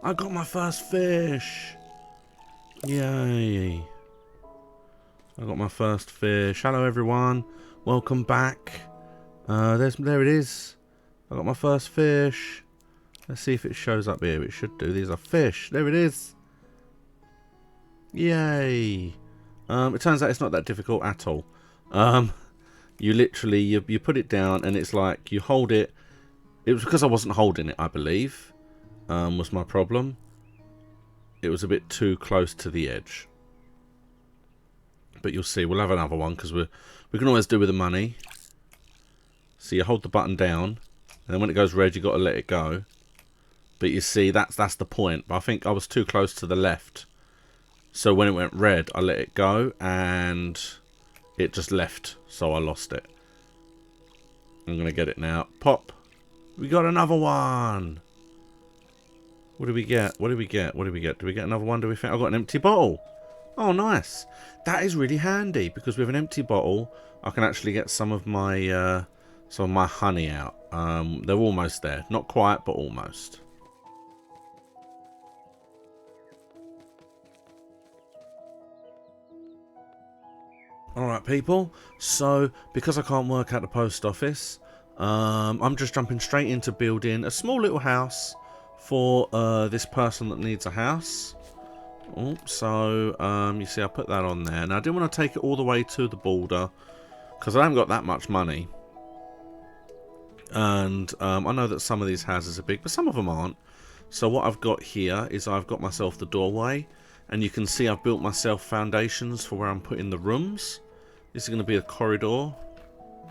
I got my first fish. Yay. I got my first fish. Hello everyone. Welcome back. There it is. I got my first fish. Let's see if it shows up here. It should do. These are fish. There it is. Yay. It turns out it's not that difficult at all. You literally, you put it down and it's like, you hold it. It was because I wasn't holding it, I believe, was my problem. It was a bit too close to the edge. But you'll see, we'll have another one because we can always do with the money. So you hold the button down, and then when it goes red, you got to let it go. But you see, that's the point. But I think I was too close to the left. So when it went red, I let it go, and it just left. So I lost it. I'm going to get it now. Pop. We got another one. What do we get? What do we get? What do we get? Do we get another one? Do we think I've got an empty bottle? Oh, nice. That is really handy because with an empty bottle, I can actually get some of my honey out. They're almost there. Not quite, but almost. Alright people, so because I can't work at the post office, I'm just jumping straight into building a small little house for this person that needs a house. Oh, so you see I put that on there. Now I didn't want to take it all the way to the border because I haven't got that much money. And I know that some of these houses are big, but some of them aren't. So what I've got here is I've got myself the doorway, and you can see I've built myself foundations for where I'm putting the rooms. This is going to be a corridor.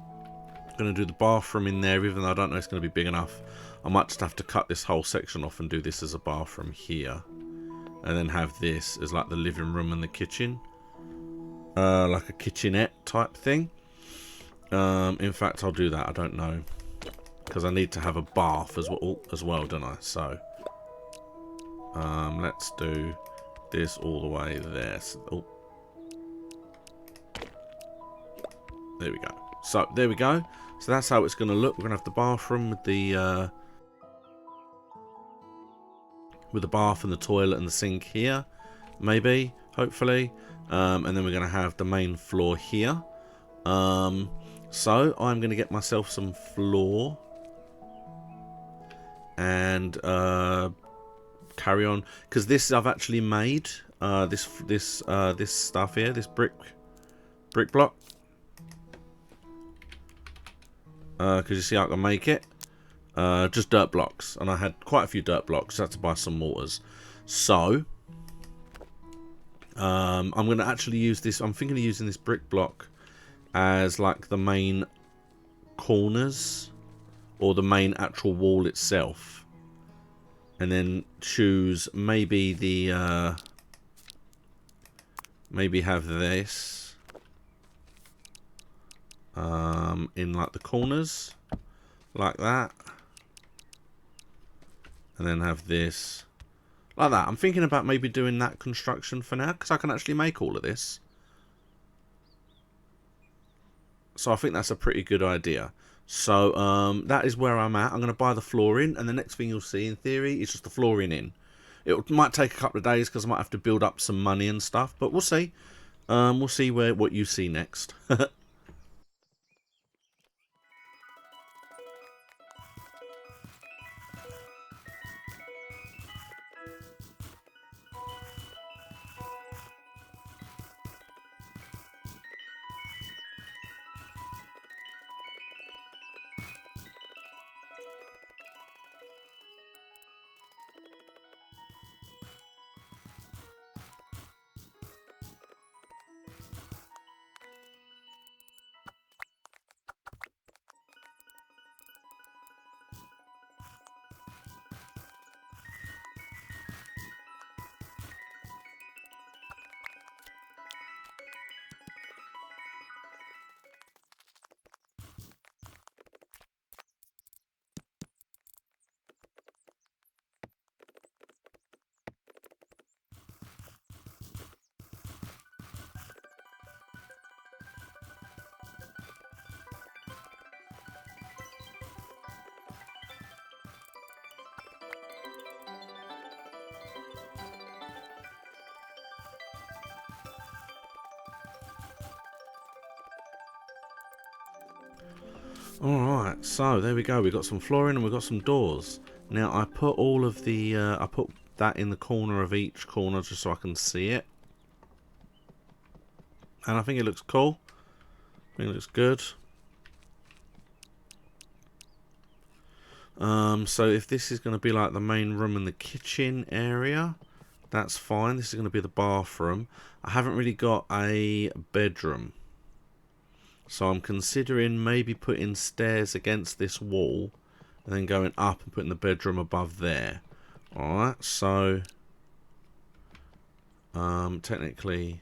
I'm going to do the bathroom in there, even though I don't know it's going to be big enough. I might just have to cut this whole section off and do this as a bathroom here. And then have this as like the living room and the kitchen. Like a kitchenette type thing. In fact, I'll do that. I don't know. Because I need to have a bath as well, don't I? So, let's do this all the way there. So, there we go. So, there we go. So, that's how it's going to look. We're going to have the bathroom with the bath and the toilet and the sink here. Maybe, hopefully. And then we're going to have the main floor here. So, I'm going to get myself some floor. And carry on. Because this I've actually made. This stuff here. This brick block. Because you see I can make it. Just dirt blocks. And I had quite a few dirt blocks. So I had to buy some mortars. So, I'm going to actually use this. I'm thinking of using this brick block as like the main corners. Or the main actual wall itself. And then choose maybe the... maybe have this. In like the corners. Like that. And then have this. Like that. I'm thinking about maybe doing that construction for now. Because I can actually make all of this. So I think that's a pretty good idea. So that is where I'm at. I'm going to buy the flooring. And the next thing you'll see in theory is just the flooring in. It might take a couple of days because I might have to build up some money and stuff. But we'll see. We'll see what you see next. Alright, so there we go. We've got some flooring and we've got some doors. Now, I put all of the... I put that in the corner of each corner just so I can see it. And I think it looks cool. I think it looks good. So if this is going to be like the main room and the kitchen area, that's fine. This is going to be the bathroom. I haven't really got a bedroom. So I'm considering maybe putting stairs against this wall and then going up and putting the bedroom above there. Alright, so technically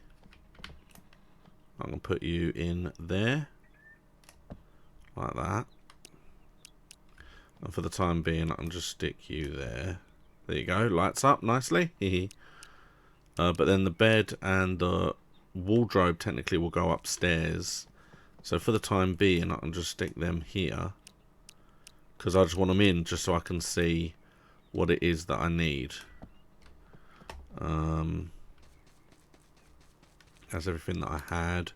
I'm going to put you in there. Like that. And for the time being, I can just stick you there. There you go, lights up nicely. But then the bed and the wardrobe technically will go upstairs. So for the time being, I can just stick them here. Because I just want them in just so I can see what it is that I need. That's everything that I had.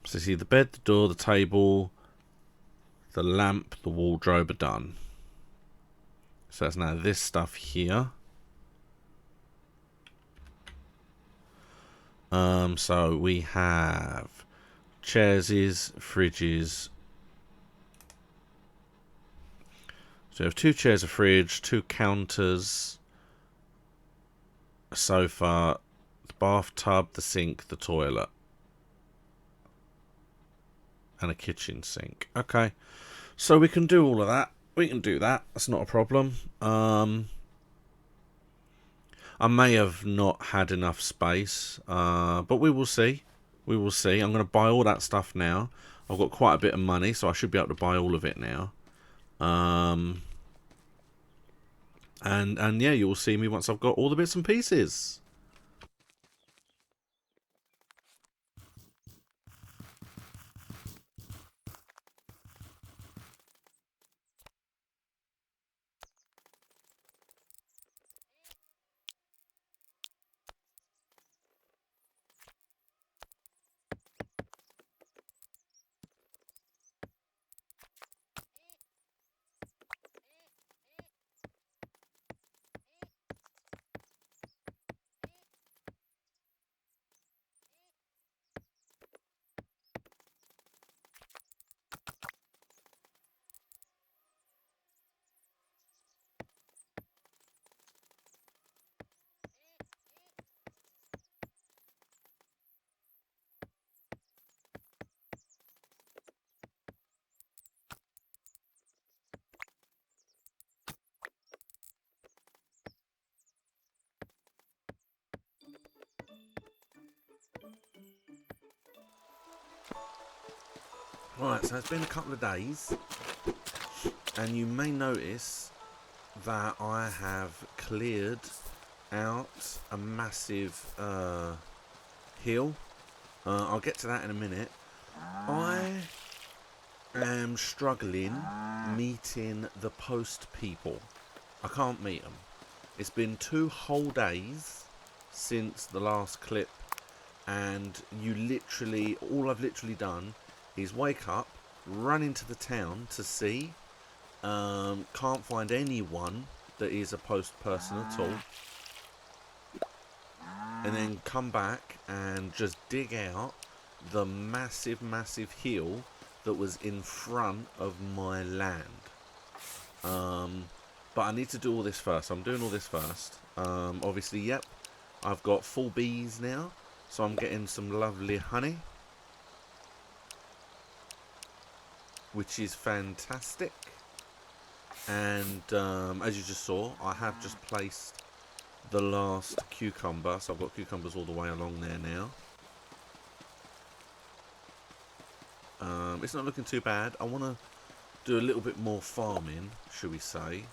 So see, the bed, the door, the table, the lamp, the wardrobe are done. So that's now this stuff here. So we have chairs, fridges. So we have 2 chairs, a fridge, 2 counters, a sofa, the bathtub, the sink, the toilet, and a kitchen sink. Okay, so we can do all of that. We can do that. That's not a problem. I may have not had enough space, but we will see. We will see. I'm going to buy all that stuff now. I've got quite a bit of money, so I should be able to buy all of it now. And yeah, you will see me once I've got all the bits and pieces. Right, so it's been a couple of days, and you may notice that I have cleared out a massive hill. I'll get to that in a minute. I am struggling meeting the post people. I can't meet them. It's been 2 whole days since the last clip, and all I've literally done is wake up, run into the town to see. Can't find anyone that is a post person at all. And then come back and just dig out the massive, massive hill that was in front of my land. But I need to do all this first. I'm doing all this first. Obviously, yep, I've got full bees now. So I'm getting some lovely honey, which is fantastic. And as you just saw, I have just placed the last cucumber. So I've got cucumbers all the way along there now. It's not looking too bad. I want to do a little bit more farming, should we say.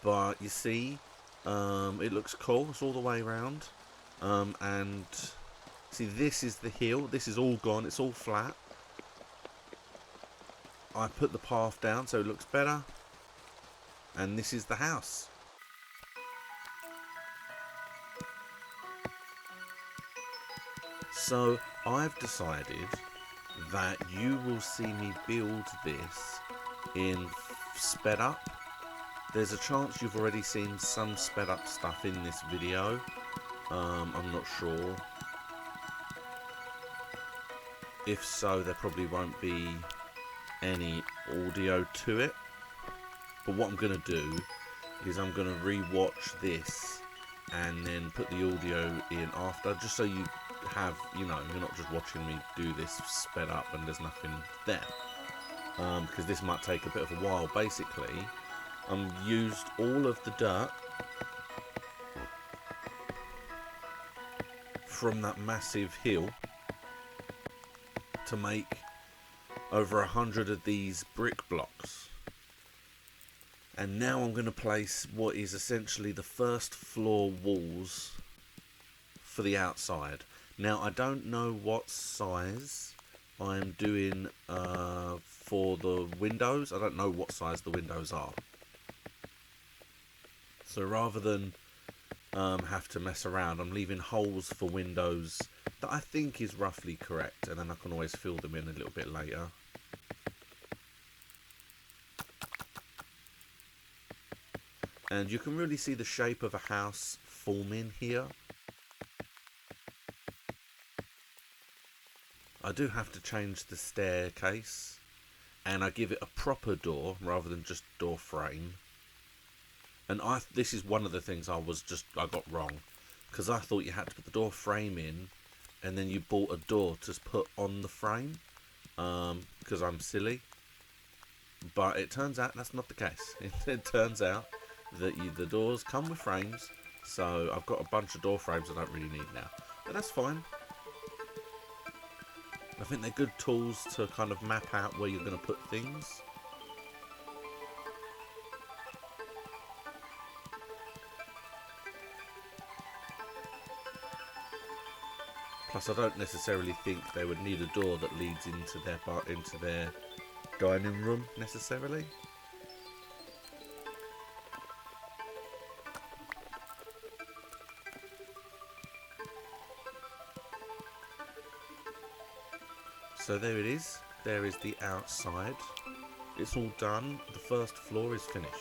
But you see, it looks cool. It's all the way around. And see, this is the hill. This is all gone. It's all flat. I put the path down so it looks better. And this is the house. So I've decided that you will see me build this in sped up. There's a chance you've already seen some sped up stuff in this video. I'm not sure. If so, there probably won't be any audio to it. But what I'm going to do is I'm going to re-watch this and then put the audio in after, just so you have, you know, you're not just watching me do this sped up and there's nothing there. Because this might take a bit of a while. Basically, I've used all of the dirt from that massive hill to make over 100 of these brick blocks. And now I'm going to place what is essentially the first floor walls for the outside. Now I don't know what size I'm doing for the windows. I don't know what size the windows are. So rather than have to mess around, I'm leaving holes for windows that I think is roughly correct, and then I can always fill them in a little bit later. And you can really see the shape of a house forming here. I do have to change the staircase, and I give it a proper door rather than just door frame. And this is one of the things I got wrong, because I thought you had to put the door frame in and then you bought a door to put on the frame, because I'm silly. But it turns out that's not the case. It turns out that the doors come with frames, so I've got a bunch of door frames I don't really need now, but that's fine. I think they're good tools to kind of map out where you're going to put things. Plus, I don't necessarily think they would need a door that leads into their dining room necessarily. So there it is. There is the outside. It's all done. The first floor is finished.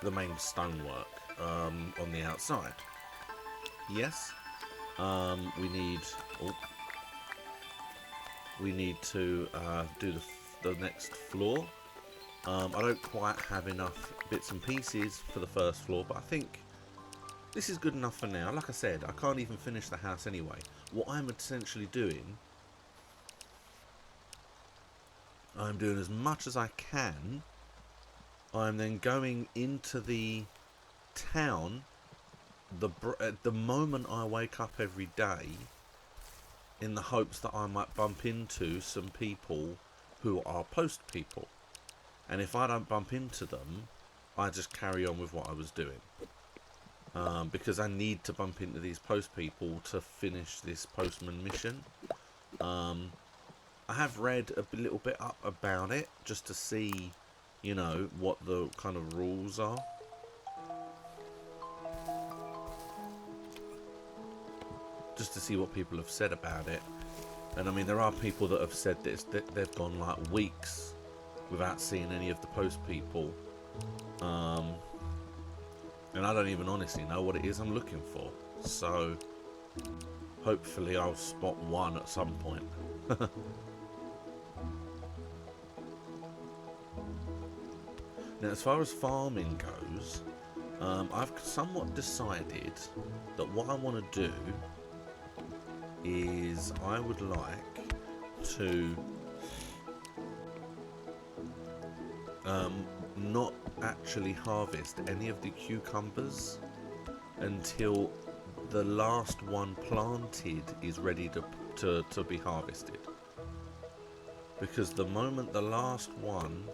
The main stonework on the outside. Yes. We need to do the next floor. I don't quite have enough bits and pieces for the first floor, but I think this is good enough for now. Like I said, I can't even finish the house anyway. What I'm essentially doing, I'm doing as much as I can. I'm then going into the town at the moment I wake up every day, in the hopes that I might bump into some people who are post people. And if I don't bump into them, I just carry on with what I was doing. Because I need to bump into these post people to finish this postman mission. I have read a little bit up about it, just to see, you know, what the kind of rules are. Just to see what people have said about it. And I mean, there are people that have said this, that they've gone like weeks without seeing any of the post people. And I don't even honestly know what it is I'm looking for. So hopefully I'll spot one at some point. Now, as far as farming goes, I've somewhat decided that what I want to do is I would like to not actually harvest any of the cucumbers until the last one planted is ready to be harvested. Because the moment the last one,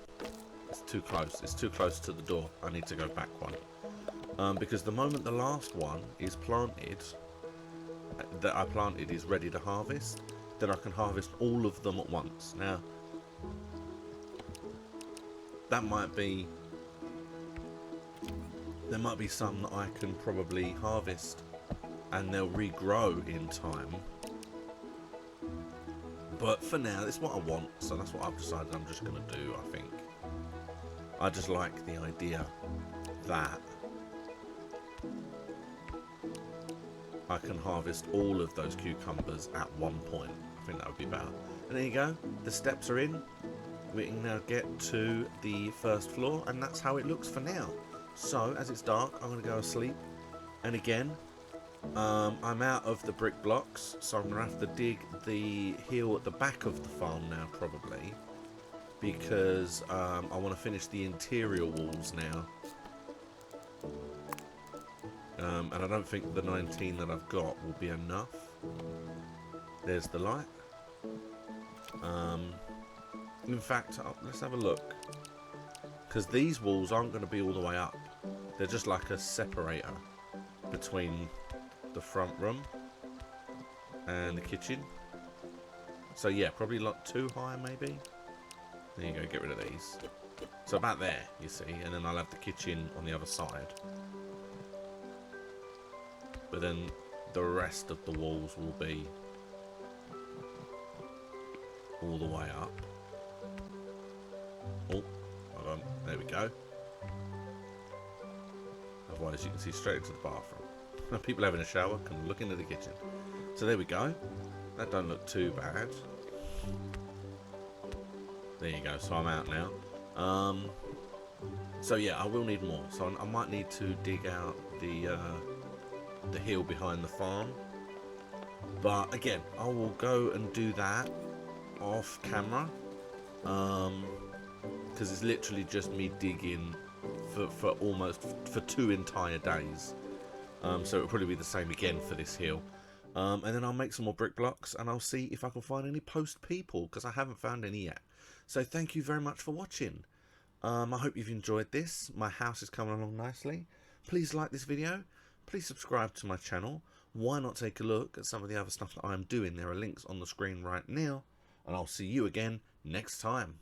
it's too close to the door, I need to go back one. Because the moment the last one is planted, that I planted is ready to harvest, then I can harvest all of them at once. Now, there might be some that I can probably harvest and they'll regrow in time. But for now, it's what I want, so that's what I've decided I'm just going to do, I think. I just like the idea that I can harvest all of those cucumbers at one point. I think that would be better. And there you go, the steps are in. We can now get to the first floor, and that's how it looks for now. So, as it's dark, I'm going to go to sleep. And again, I'm out of the brick blocks, so I'm going to have to dig the hill at the back of the farm now, probably. Because I want to finish the interior walls now. And I don't think the 19 that I've got will be enough. There's the light. In fact, let's have a look. Because these walls aren't going to be all the way up. They're just like a separator between the front room and the kitchen. So yeah, probably a lot too high maybe. There you go, get rid of these. So about there, you see, and then I'll have the kitchen on the other side. But then the rest of the walls will be all the way up. Oh, hold on, there we go. Otherwise you can see straight into the bathroom. People having a shower can look into the kitchen. So there we go. That don't look too bad. There you go, so I'm out now. So yeah, I will need more. So I might need to dig out the hill behind the farm. But again, I will go and do that off camera. Because it's literally just me digging for almost 2 entire days. So it'll probably be the same again for this hill. And then I'll make some more brick blocks, and I'll see if I can find any post people, because I haven't found any yet. So thank you very much for watching. I hope you've enjoyed this. My house is coming along nicely. Please like this video. Please subscribe to my channel. Why not take a look at some of the other stuff that I'm doing? There are links on the screen right now. And I'll see you again next time.